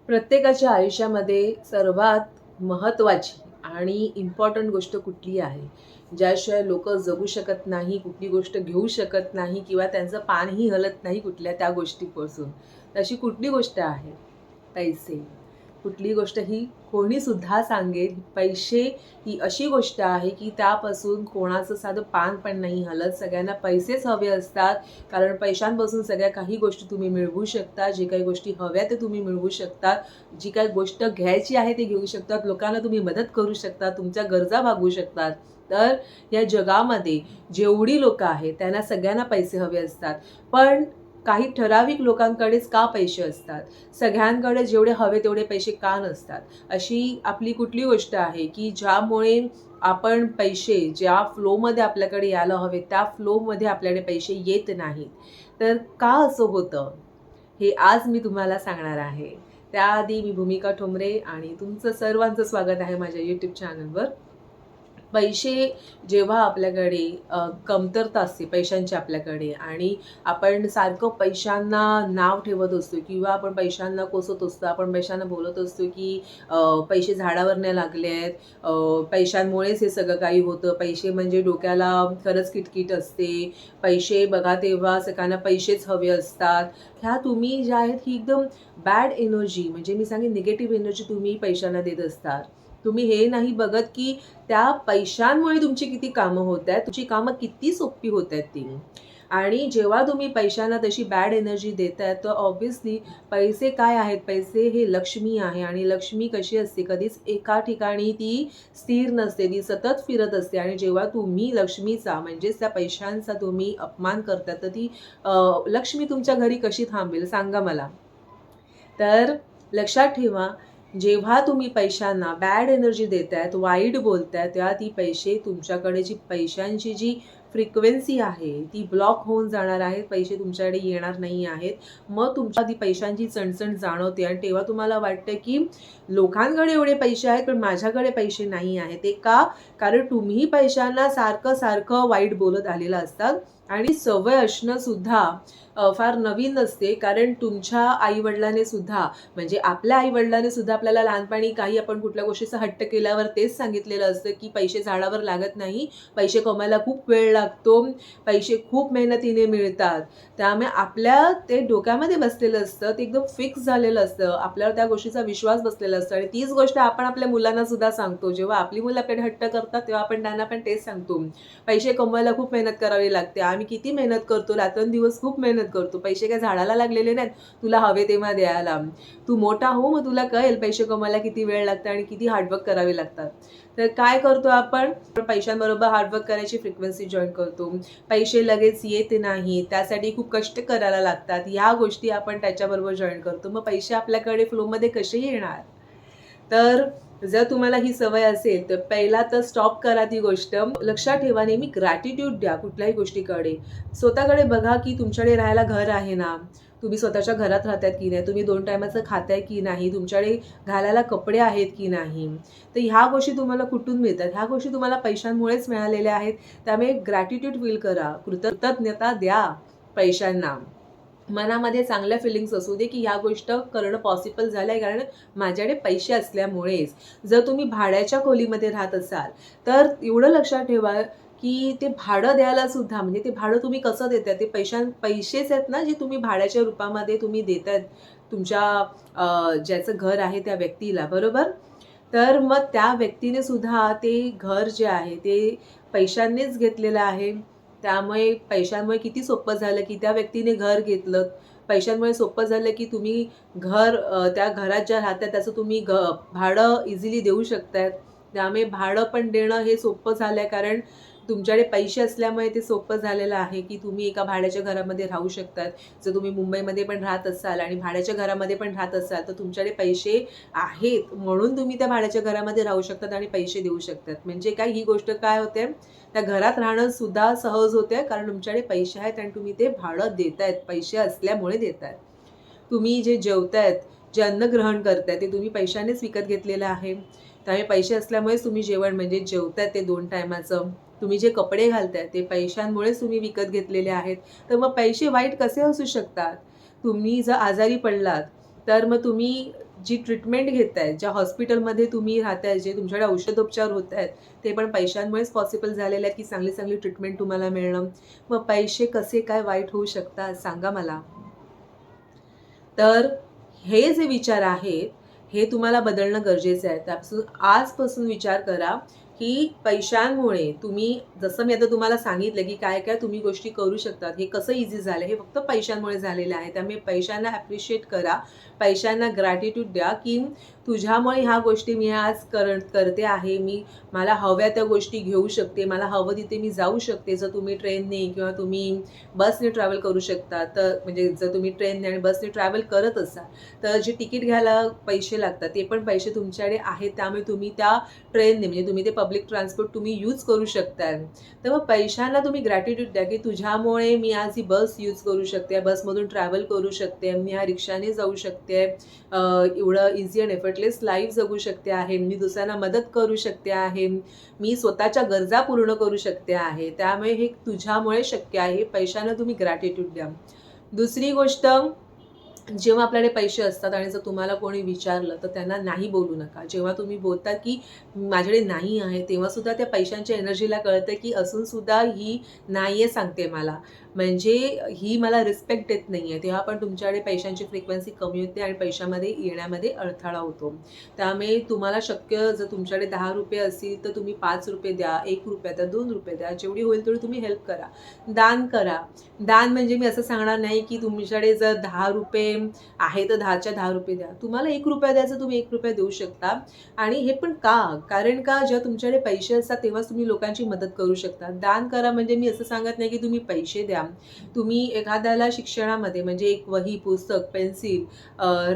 प्रत्येकाच्या आयुष्यामध्ये सर्वात महत्त्वाची आणि इम्पॉर्टंट गोष्ट कुठली आहे? ज्याशिवाय लोकं जगू शकत नाही, कुठली गोष्ट घेऊ शकत नाही किंवा त्यांचं पानही हलत नाही कुठल्या त्या गोष्टीपासून. तशी कुठली गोष्ट आहे? पैसे. कुठली गोष्ट ही कोणीसुद्धा सांगेल, पैसे ही अशी गोष्ट आहे, की त्यापासून कोणाचं साधं पान पण नाही हलत. सगळ्यांना पैसेच हवे असतात. कारण पैशांपासून सगळ्या काही गोष्टी तुम्ही मिळवू शकता. जे काही गोष्टी हव्या ते तुम्ही मिळवू शकता. जी काही गोष्ट घ्यायची आहे ते घेऊ शकतात. लोकांना तुम्ही मदत करू शकता. तुमच्या गरजा भागवू शकतात. तर या जगामध्ये जेवढी लोकं आहेत त्यांना सगळ्यांना पैसे हवे असतात. पण काही ठराविक लोकांकडेच का पैसे असतात? सगळ्यांकडे जेवढे हवे तेवढे पैसे का नसतात? अशी आपली कुठली गोष्ट आहे, की ज्यामुळे आपण पैसे ज्या फ्लोमध्ये आपल्याकडे यायला हवे त्या फ्लोमध्ये आपल्याकडे पैसे येत नाहीत. तर का असं होतं? हे आज मी तुम्हाला सांगणार आहे. त्याआधी मी भूमिका ठोंबरे आणि तुमचं सर्वांचं स्वागत आहे माझ्या YouTube चॅनलवर. पैसे जेव्हा आपल्याकडे कमतरता असते पैशांची आपल्याकडे आणि आपण सारखं पैशांना नाव ठेवत असतो किंवा आपण पैशांना कोसत असतो. आपण पैशांना बोलत असतो, की पैसे झाडावर नाही लागले आहेत. पैशांमुळेच हे सगळं काही होतं. पैसे म्हणजे डोक्याला खरंच किटकिट असते. पैसे बघा तेव्हा सगळ्यांना पैसेच हवे असतात. ह्या तुम्ही ज्या आहेत ही एकदम बॅड एनर्जी म्हणजे मी सांगेन निगेटिव्ह एनर्जी तुम्ही पैशांना देत असतात. तुम्ही हे नाही बघत, की त्या पैशांमुळे तुमची किती कामं होत आहेत, तुमची कामं किती सोपी होत आहेत ती. आणि जेव्हा तुम्ही पैशांना तशी बॅड एनर्जी देताय, तर ऑब्व्हियसली पैसे काय आहेत? पैसे हे लक्ष्मी आहे आणि लक्ष्मी कशी असते? कधीच एका ठिकाणी ती स्थिर नसते, ती सतत फिरत असते आणि जेव्हा तुम्ही लक्ष्मीचा म्हणजेच त्या पैशांचा तुम्ही अपमान करता, तर ती लक्ष्मी तुमच्या घरी कशी थांबेल सांगा मला? तर लक्षात ठेवा, जेव्हा तुम्ही पैशांना बॅड एनर्जी देतायत, वाईट बोलताय, तेव्हा ती पैसे तुमच्याकडे जी पैशांची जी फ्रिक्वेन्सी आहे, ती ब्लॉक होऊन जाणार आहे. पैसे तुमच्याकडे येणार नाही आहेत. मग तुमच्या ती पैशांची चणचण जाणवते आणि तेव्हा तुम्हाला वाटतं, की लोकांकडे एवढे पैसे आहेत, पण माझ्याकडे पैसे नाही आहेत. ते का? कारण तुम्ही पैशांना सारखं वाईट बोलत आलेला असतात आणि सवय असणं सुद्धा फार नवीन नसते. कारण तुमच्या आई-वडिलांनी सुद्धा म्हणजे आपल्या आई-वडिलांनी सुद्धा आपल्याला लहानपणी काही आपण कुठल्या गोष्टीचा हट्ट केल्यावर तेच सांगितलेलं असतं, की पैसे झाडावर लागत नाही. पैसे कमवायला खूप वेळ लागतो. पैसे खूप मेहनतीने मिळतात. त्यामुळे आपल्या ते डोक्यामध्ये बसलेलं असतं. ते एकदम फिक्स झालेलं असतं. आपल्यावर त्या गोष्टीचा विश्वास बसलेला असतो आणि तीच गोष्ट आपण आपल्या मुलांना सुद्धा सांगतो. जेव्हा आपली मुलं आपल्याकडे हट्ट करतात, तेव्हा आपण त्यांना पण तेच सांगतो. पैसे कमवायला खूप मेहनत करावी लागते. आम्ही किती मेहनत करतो, रात्रंदिवस खूप मेहनत करतो. पैसे काय झाडाला लागलेले नाहीत, तुला हवे तेव्हा द्यायला. तू मोठा हो, मग तुला कळेल पैसे कमवायला किती वेळ लागतं आणि किती हार्डवर्क करावे लागतात. तर काय करतो आपण? पैशांबरोबर हार्डवर्क करायची फ्रिक्वेन्सी जॉइन करतो. पैसे लगेच येत नाही, त्यासाठी खूप कष्ट करायला लागतात. ह्या गोष्टी आपण त्याच्याबरोबर जॉइन करतो. मग पैसे आपल्याकडे फ्लोमध्ये कसे येणार? तर जर तुम्हाला ही सवय असेल, तर पहिला तर स्टॉप करा ती गोष्ट. लक्षात ठेवा नेहमी ग्रॅटिट्यूड द्या कुठल्याही गोष्टीकडे. स्वतःकडे बघा, की तुमच्याकडे राहायला घर आहे ना? तुम्ही स्वतःच्या घरात राहताय की नाही? तुम्ही 2 टाईमाचं खाताय की नाही? तुमच्याकडे घालायला कपडे आहेत की नाही? तर ह्या गोष्टी तुम्हाला कुठून मिळतात? ह्या गोष्टी तुम्हाला पैशांमुळेच मिळालेल्या आहेत. त्यामुळे ग्रॅटिट्यूड फील करा. कृतज्ञता द्या पैशांना. मनामध्ये चांगल्या फीलिंग्स असू दे, की ह्या गोष्ट करणं पॉसिबल झालं आहे कारण माझ्याकडे पैसे असल्यामुळेच. जर तुम्ही भाड्याच्या खोलीमध्ये राहत असाल, तर एवढं लक्षात ठेवा, की ते भाडं द्यायला सुद्धा म्हणजे ते भाडं तुम्ही कसं देताय? ते पैसेच आहेत ना, जे तुम्ही भाड्याच्या रूपामध्ये तुम्ही देतायत तुमच्या ज्याचं घर आहे त्या व्यक्तीला, बरोबर? तर मग त्या व्यक्तीने सुद्धा ते घर जे आहे ते पैशांनीच घेतलेलं आहे. त्यामुळे पैशांमुळे किती सोपं झालं, की त्या व्यक्तीने घर घेतलं. पैशांमुळे सोपं झालं, की तुम्ही त्या घरात ज्या राहताय त्याचं तुम्ही भाडं इझिली देऊ शकताय. त्यामुळे भाडं पण देणं हे सोपं झालंय कारण तुमच्याकडे पैसे असल्यामुळे ते सोपं झालेलं आहे, की तुम्ही एका भाड्याच्या घरामध्ये राहू शकतात. जर तुम्ही मुंबईमध्ये पण राहत असाल आणि भाड्याच्या घरामध्ये पण राहत असाल, तर तुमच्याकडे पैसे आहेत म्हणून तुम्ही त्या भाड्याच्या घरामध्ये राहू शकतात आणि पैसे देऊ शकतात. म्हणजे काय ही गोष्ट काय होते, त्या घरात राहणं सुद्धा सहज होते कारण तुमच्याकडे पैसे आहेत आणि तुम्ही ते भाडं देतायत. पैसे असल्यामुळे देतायत. तुम्ही जे जेवतायत, जे अन्न ग्रहण करताय, ते तुम्ही पैशानेच विकत घेतलेलं आहे. त्यामुळे पैसे असल्यामुळेच तुम्ही जेवण म्हणजे जेवताय ते 2 टाईमाचं. तुम्ही जे कपडे घालताय, ते पैशांमुळेच तुम्ही विकत घेतलेले आहेत. तर मग पैसे वाईट कसे असू शकतात? तुम्ही जर आजारी पडलात, तर मग तुम्ही जी ट्रीटमेंट घेताय, ज्या हॉस्पिटलमध्ये तुम्ही राहताय, जे तुमच्याकडे औषधोपचार होत आहेत, ते पण पैशांमुळेच पॉसिबल झालेले आहेत, की चांगली-चांगली ट्रीटमेंट तुम्हाला मिळणं. मग पैसे कसे काय वाईट होऊ शकतात सांगा मला? तर हे जे विचार आहेत, हे तुम्हाला बदलणं गरजेचं आहे. त्यापासून आजपासून विचार करा, की पैशांमुळे तुम्ही जसं मी आता तुम्हाला सांगितलं, की काय-काय तुम्ही गोष्टी करू शकतात. हे कसं ईझी झालं, हे फक्त पैशांमुळे झालेलं आहे. त्यामुळे पैशांना ॲप्रिशिएट करा. पैशांना ग्रॅटिट्यूड द्या, की तुझ्यामुळे ह्या गोष्टी मी आज करते आहे. मला हव्या त्या गोष्टी घेऊ शकते. मला हवं तिथे मी जाऊ शकते. जर तुम्ही ट्रेनने किंवा तुम्ही बसने ट्रॅव्हल करू शकता. तर म्हणजे जर तुम्ही ट्रेनने आणि बसने ट्रॅव्हल करत असाल, तर जे तिकीट घ्यायला पैसे लागतात, ते पण पैसे तुमच्याकडे आहेत. त्यामुळे तुम्ही त्या ट्रेनने म्हणजे तुम्ही ते पब्लिक ट्रान्सपोर्ट तुम्ही यूज करू शकताय. तर मग पैशांना तुम्ही ग्रॅटिट्यूड द्या, की तुझ्यामुळे मी आज ही बस यूज करू शकते, बसमधून ट्रॅव्हल करू शकते, मी ह्या रिक्षाने जाऊ शकते, एवढं इझी अँड एफर्टलेस लाईफ जगू शकते आहे, मी दुसऱ्यांना मदत करू शकते आहे, मी स्वतःच्या गरजा पूर्ण करू शकते आहे. त्यामुळे हे तुझ्यामुळे शक्य आहे. पैशानं तुम्ही ग्रॅटिट्यूड द्या. दुसरी गोष्ट, जेव्हा आपल्याकडे पैसे असतात आणि जर तुम्हाला कोणी विचारलं तर त्यांना नाही बोलू नका. जेव्हा तुम्ही बोलता की माझ्याकडे नाही आहे, तेव्हा सुद्धा त्या पैशांच्या एनर्जीला कळतं की असून सुद्धा ही नाही आहे सांगते मला. म्हणजे ही मला रिस्पेक्ट देत नाही आहे. तेव्हा पण तुमच्याकडे पैशांची फ्रिक्वेन्सी कमी होते आणि पैशामध्ये येण्यामध्ये अडथळा होतो. त्यामुळे तुम्हाला शक्य जर तुमच्याकडे ₹10 असतील तर तुम्ही ₹5 द्या, ₹1 द्या, ₹2 द्या. जेवढी होईल तेवढी तुम्ही हेल्प करा. दान करा. दान म्हणजे मी असं सांगणार नाही की तुमच्याकडे जर ₹10 आहे तर 10च्या ₹10 द्या. तुम्हाला ₹1 द्यायचं तुम्ही ₹1 देऊ शकता. आणि हे पण का? कारण का जेव्हा तुमच्याकडे पैसे असतात तेव्हाच तुम्ही लोकांची मदत करू शकता. दान करा म्हणजे मी असं सांगत नाही की तुम्ही पैसे द्या. तुम्ही एखाद्याला शिक्षणामध्ये म्हणजे एक वही, पुस्तक, पेन्सिल,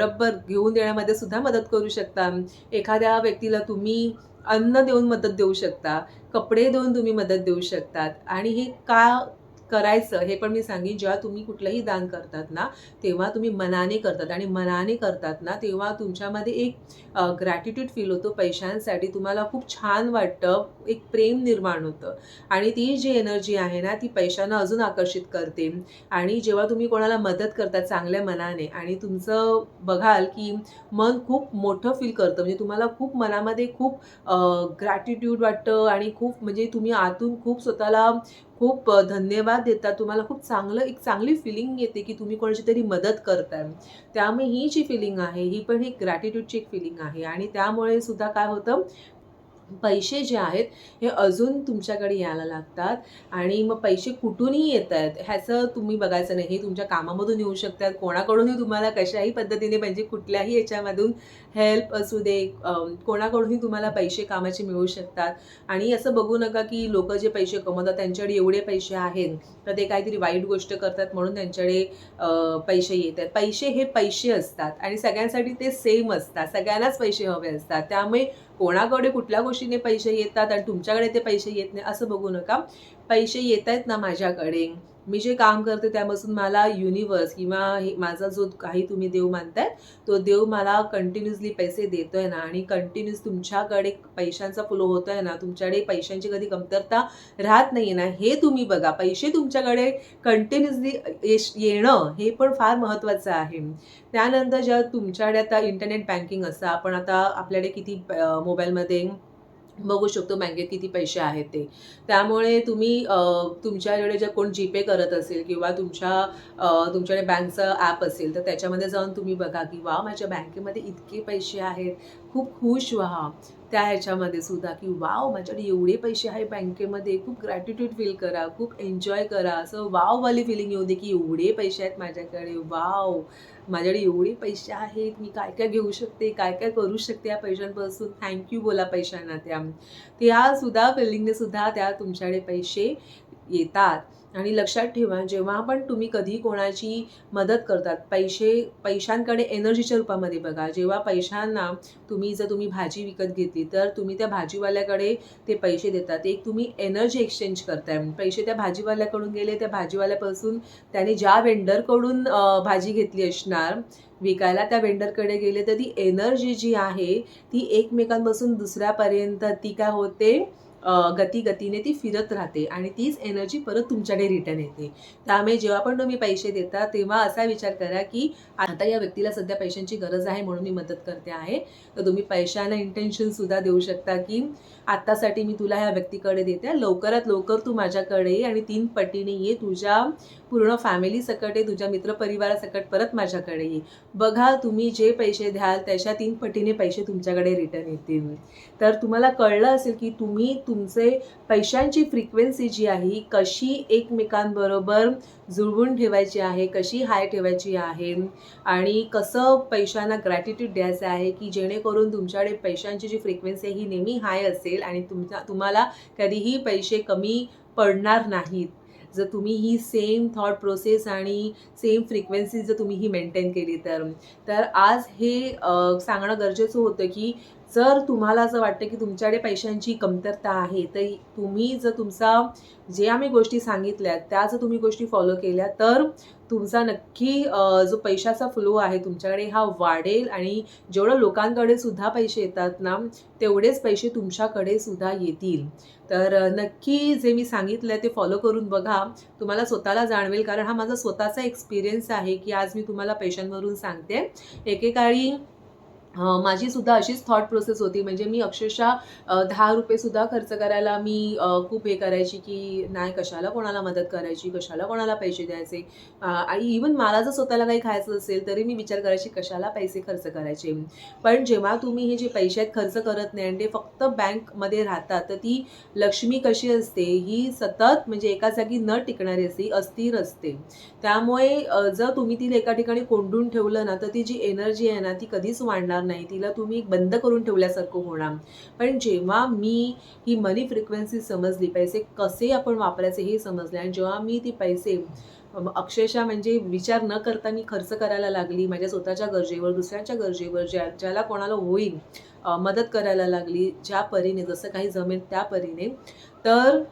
रबर घेऊन देण्यामध्ये सुद्धा मदत करू शकता. एखाद्या व्यक्तीला तुम्ही अन्न देऊन मदत देऊ शकता. कपडे देऊन तुम्ही मदत देऊ शकतात. आणि हे का करायचं हे पण मी सांगेन. जेव्हा तुम्ही कुठलंही दान करतात ना, तेव्हा तुम्ही मनाने करतात आणि मनाने करतात ना, तेव्हा तुमच्यामध्ये एक ग्रॅटिट्यूड फील होतो पैशांसाठी. तुम्हाला खूप छान वाटतं, एक प्रेम निर्माण होतं आणि ती जी एनर्जी आहे ना, ती पैशांना अजून आकर्षित करते. आणि जेव्हा तुम्ही कोणाला मदत करता चांगल्या मनाने आणि तुमचं बघाल, की मन खूप मोठं फील करतं. म्हणजे तुम्हाला खूप मनामध्ये खूप ग्रॅटिट्यूड वाटतं आणि खूप म्हणजे तुम्ही आतून खूप स्वतःला खूप धन्यवाद देता. तुम्हाला खूप एक चांगली फिलिंग येते, की तुम्ही कोणाची तरी मदत करताय. त्यामुळे ही जी फिलिंग आहे, ही पण एक ग्रॅटिट्यूडची एक फिलिंग आहे आणि त्यामुळे सुद्धा काय होतं, पैसे जे आहेत हे अजून तुमच्याकडे यायला लागतात. आणि मग पैसे कुठूनही येत आहेत ह्याचं तुम्ही बघायचं नाही. हे तुमच्या कामामधून येऊ शकतात, कोणाकडूनही तुम्हाला कशाही पद्धतीने म्हणजे कुठल्याही याच्यामधून हेल्प असू दे, कोणाकडूनही तुम्हाला पैसे कामाचे मिळू शकतात. आणि असं बघू नका की लोकं जे पैसे कमवतात त्यांच्याकडे एवढे पैसे आहेत तर ते काहीतरी वाईट गोष्ट करतात म्हणून त्यांच्याकडे पैसे येत आहेत. पैसे हे पैसे असतात आणि सगळ्यांसाठी ते सेम असतात. सगळ्यांनाच पैसे हवे असतात. त्यामुळे कोणाकडे कुठल्या गोष्टीने पैसे येतात आणि तुमच्याकडे ते पैसे येत नाही असं बघू नका. पैसे येतायत ना माझ्याकडे, मी जे काम करते त्यापासून मला युनिव्हर्स किंवा माझा जो काही तुम्ही देव मानताय, तो देव मला कंटिन्युअसली पैसे देतोय ना आणि कंटिन्यूअस तुमच्याकडे पैशांचा फ्लो होतोय ना, तुमच्याकडे पैशांची कधी कमतरता राहत नाहीये ना, हे तुम्ही बघा. पैसे तुमच्याकडे कंटिन्युअसली येणं हे पण फार महत्त्वाचं आहे. त्यानंतर जेव्हा तुमच्याकडे आता इंटरनेट बँकिंग असतं, आपण आता आपल्याकडे किती मोबाईलमध्ये बघू शकतो बँकेत किती पैसे आहेत ते. त्यामुळे तुम्ही तुमच्याकडे जर कोण जीपे करत असेल किंवा तुमच्याकडे बँकचं ॲप असेल, तर त्याच्यामध्ये जाऊन तुम्ही बघा, की "वॉव! माझ्या बँकेमध्ये इतके पैसे आहेत." खूप खुश व्हा त्या ह्याच्यामध्ये सुद्धा, की "वॉव! माझ्याकडे एवढे पैसे आहेत बँकेमध्ये." खूप ग्रॅटिट्यूड फील करा, खूप एन्जॉय करा. असं वॉववाली फीलिंग येऊ दे, की एवढे पैसे आहेत माझ्याकडे. वॉव! माझ्याकडे एवढे पैसे आहेत, मी काय-काय घेऊ शकते, काय-काय करू शकते या पैशांपासून. थँक यू बोला पैशांना त्या. त्या सुद्धा फिलिंगने सुद्धा त्या तुमच्याकडे पैसे येतात. आणि लक्षात ठेवा, जेव्हा पण तुम्ही कधी कोणाची मदत करतात, पैशांकडे एनर्जीच्या रूपामध्ये बघा. जेव्हा पैशांना जर तुम्ही भाजी विकत घेतली, तर तुम्ही त्या भाजीवाल्याकडे ते पैसे देतात. एक तुम्ही एनर्जी एक्सचेंज करताय. पैसे त्या भाजीवाल्याकडून गेले, त्या भाजीवाल्यापासून त्याने ज्या वेंडरकडून भाजी घेतली असणार विकायला, त्या वेंडरकडे गेले, तर ती एनर्जी जी आहे, ती एकमेकांपासून दुसऱ्यापर्यंत ती काय होते, गतीने ती फिरत राहते आणि तीच एनर्जी परत तुमच्याकडे रिटर्न येते. त्यामुळे जेव्हा पण तुम्ही पैसे देता तेव्हा असा विचार करा, की आता या व्यक्तीला सध्या पैशांची गरज आहे म्हणून मी मदत करते आहे. तर तुम्ही पैशाला इंटेन्शनसुद्धा देऊ शकता, की आत्तासाठी मी तुला ह्या व्यक्तीकडे देते. लवकरात लवकर तू माझ्याकडे ये आणि 3 पटीने ये. तुझ्या पूर्ण फॅमिलीसकट ये, तुझ्या मित्रपरिवारासकट परत माझ्याकडे ये. बघा तुम्ही जे पैसे द्याल त्याच्या 3 पटीने पैसे तुमच्याकडे रिटर्न येतील. तर तुम्हाला कळलं असेल, की तुम्ही तुमचे पैशांची फ्रिक्वेन्सी जी आहे ही कशी एकमेकांबरोबर जुळवून ठेवायची आहे, कशी हाय ठेवायची आहे आणि कसं पैशांना ग्रॅटिट्यूड द्यायचं आहे, की जेणेकरून तुमच्याकडे पैशांची जी फ्रिक्वेन्सी आहे ही नेहमी हाय असेल आणि तुम्हाला कधीही पैसे कमी पडणार नाहीत. जर तुम्ही ही सेम थॉट प्रोसेस आणि सेम फ्रिक्वेन्सी जर तुम्ही ही मेंटेन केली तर. तर आज हे सांगणं गरजेचं होतं, की जर तुम्हाला असं वाटतं, की तुमच्याकडे पैशांची कमतरता आहे, तर तुम्ही जर तुमचा जे आम्ही गोष्टी सांगितल्यात त्या जर तुम्ही गोष्टी फॉलो केल्या तर तुमचा नक्की जो पैशाचा फ्लो आहे तुमच्याकडे हा वाढेल आणि जेवढं लोकांकडे सुद्धा पैसे येतात ना, तेवढेच पैसे तुमच्याकडे सुद्धा येतील. तर नक्की जे मी सांगितलं ते फॉलो करून बघा. तुम्हाला स्वतःला जाणवेल, कारण हा माझा स्वतःचा एक्सपिरियन्स आहे, की आज मी तुम्हाला पैशांवरून सांगते. एकेकाळी माझी सुद्धा अशीच थॉट प्रोसेस होती. म्हणजे मी अक्षरशः ₹10 सुद्धा खर्च करायला मी खूप हे करायची, की नाही कशाला कोणाला मदत करायची, कशाला कोणाला पैसे द्यायचे. आणि इव्हन मला जर स्वतःला काही खायचं असेल तरी मी विचार करायची कशाला पैसे खर्च करायचे. पण जेव्हा तुम्ही हे जे पैसे खर्च करत नाही आणि ते फक्त बँकमध्ये राहतात, तर ती लक्ष्मी कशी असते ही सतत म्हणजे एका जागी न टिकणारी असते, अस्थिर असते. त्यामुळे जर तुम्ही तिला एका ठिकाणी कोंडून ठेवलं ना, तर ती जी एनर्जी आहे ना ती कधीच वाढणार नाही. तिला तुम्ही बंद करून ठेवल्यासारखं होणार. पण जेव्हा मी ही मनी फ्रिक्वेन्सी समजली, पैसे कसे आपण वापरायचे हे समजले आणि जेव्हा मी ती पैसे अक्षरशः म्हणजे विचार न करता मी खर्च करायला लागली माझ्या स्वतःच्या गरजेवर, दुसऱ्यांच्या गरजेवर, ज्याला कोणाला होईल मदत करायला लागली, ज्या परीने जसं काही जमेल त्या परीने. तर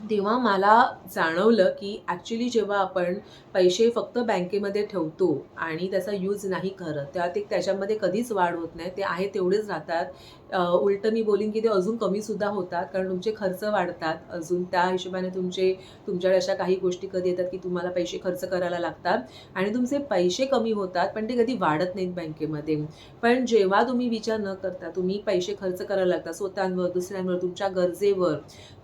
तेव्हा मला जाणवलं, की ॲक्च्युली जेव्हा आपण पैसे फक्त बँकेमध्ये ठेवतो आणि त्याचा यूज नाही करत, त्याच्यामध्ये कधीच वाढ होत नाही. ते आहे तेवढेच राहतात. उलटं मी बोलीन, की ते अजून कमीसुद्धा होतात, कारण तुमचे खर्च वाढतात. अजून त्या हिशोबाने तुमच्याकडे अशा काही गोष्टी कधी येतात, की तुम्हाला पैसे खर्च करायला लागतात आणि तुमचे पैसे कमी होतात, पण ते कधी वाढत नाहीत बँकेमध्ये. पण जेव्हा तुम्ही विचार न करता तुम्ही पैसे खर्च करायला लागता स्वतःवर, दुसऱ्यांवर, तुमच्या गरजेवर,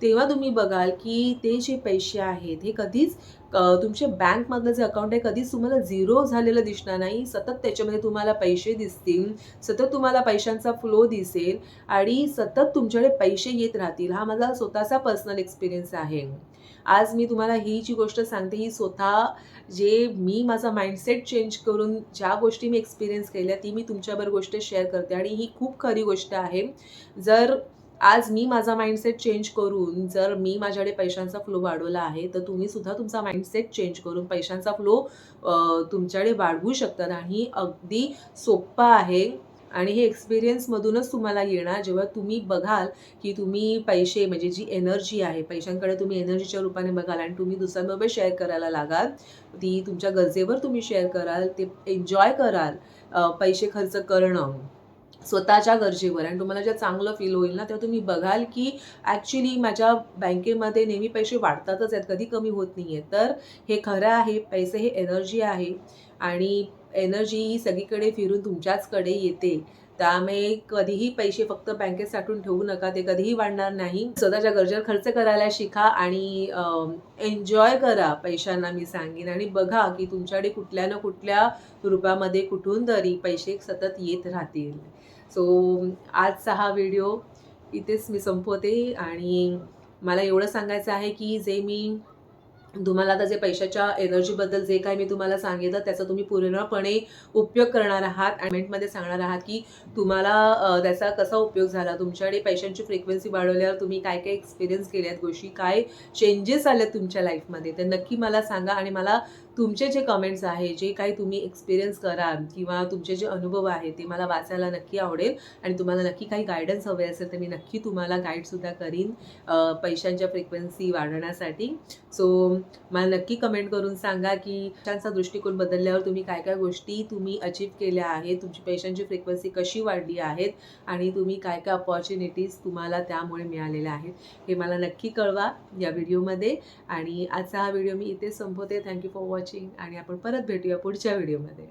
तेव्हा तुम्ही बघाल, की ते जे पैसे आहेत हे कधीच तुमच्या बँकमधलं जे अकाउंट आहे कधीच तुम्हाला झिरो झालेलं दिसणार नाही. सतत त्याच्यामध्ये तुम्हाला पैसे दिसतील, सतत तुम्हाला पैशांचा फ्लो दिसेल आणि सतत तुमच्याकडे पैसे येत राहतील. हा माझा स्वतःचा पर्सनल एक्सपिरियन्स आहे. आज मी तुम्हाला ही जी गोष्ट सांगते ही स्वतः जे मी माझा माइंडसेट चेंज करून ज्या गोष्टी मी एक्सपिरियन्स केल्या ती मी तुमच्याबरोबर गोष्ट शेअर करते आणि ही खूप खरी गोष्ट आहे. जर आज मी माझा माइंडसेट चेंज करून जर मी माझ्याकडे पैशांचा फ्लो वाढवला आहे, तर तुम्ही सुद्धा तुमचा माइंडसेट चेंज करून पैशांचा फ्लो तुमच्याकडे वाढवू शकतात आणि अगदी सोप्पं आहे आणि हे एक्सपिरियन्समधूनच तुम्हाला येणार. जेव्हा तुम्ही बघाल, की तुम्ही पैसे म्हणजे जी एनर्जी आहे, पैशांकडे तुम्ही एनर्जीच्या रूपाने बघाल आणि तुम्ही दुसऱ्यांबरोबर शेअर करायला लागाल. ती तुमच्या गरजेवर तुम्ही शेअर कराल, ते एन्जॉय कराल पैसे खर्च करणं. स्वतःच्या गरजेवर आणि तुम्हाला जेव्हा चांगलं फील होईल ना, तेव्हा तुम्ही बघाल, की ॲक्च्युली माझ्या बँकेमध्ये नेहमी पैसे वाढतातच आहेत, कधी कमी होत नाही आहेत. तर हे खरं आहे, पैसे हे एनर्जी आहे आणि एनर्जी ही सगळीकडे फिरून तुमच्याचकडे येते. त्यामुळे कधीही पैसे फक्त बँकेत साठवून ठेवू नका, ते कधीही वाढणार नाही. स्वतःच्या गरजेवर खर्च करायला शिका आणि एन्जॉय करा पैशांना मी सांगेन आणि बघा, की तुमच्याकडे कुठल्या ना कुठल्या रूपामध्ये कुठून तरी पैसे सतत येत राहतील. सो आजचा हा व्हिडिओ इथेच मी संपवते आणि मला एवढं सांगायचं आहे, की जे मी तुम्हाला आता जे पैशाच्या एनर्जीबद्दल जे काही मी तुम्हाला सांगितलं त्याचा तुम्ही पूर्णपणे उपयोग करणार आहात आणि कमेंटमध्ये सांगणार आहात, की तुम्हाला त्याचा कसा उपयोग झाला. तुमच्याकडे पैशांची फ्रिक्वेन्सी वाढवल्यावर तुम्ही काय काय एक्सपिरियन्स केल्यात गोष्टी, काय चेंजेस आल्यात तुमच्या लाईफमध्ये, तर नक्की मला सांगा आणि मला तुमचे जे कमेंट्स आहे, जे काही तुम्ही एक्सपिरियन्स कराल किंवा तुमचे जे अनुभव आहेत ते मला वाचायला नक्की आवडेल आणि तुम्हाला नक्की काही गाईडन्स हवे असेल तर मी नक्की तुम्हाला गाईडसुद्धा करीन पैशांच्या फ्रिक्वेन्सी वाढवण्यासाठी. सो मला नक्की कमेंट करून सांगा की पैशांचा दृष्टिकोन बदलल्यावर तुम्ही काय काय गोष्टी तुम्ही अचीव्ह केल्या आहेत, तुमची पैशांची फ्रिक्वेन्सी कशी वाढली आहेत आणि तुम्ही काय काय अपॉर्च्युनिटीज तुम्हाला त्यामुळे मिळालेल्या आहेत, हे मला नक्की कळवा या व्हिडिओमध्ये. आणि आजचा हा व्हिडिओ मी इथे संपवते. थँक्यू फॉर वॉचिंग आणि आपण परत भेटूया पुढच्या व्हिडिओमध्ये.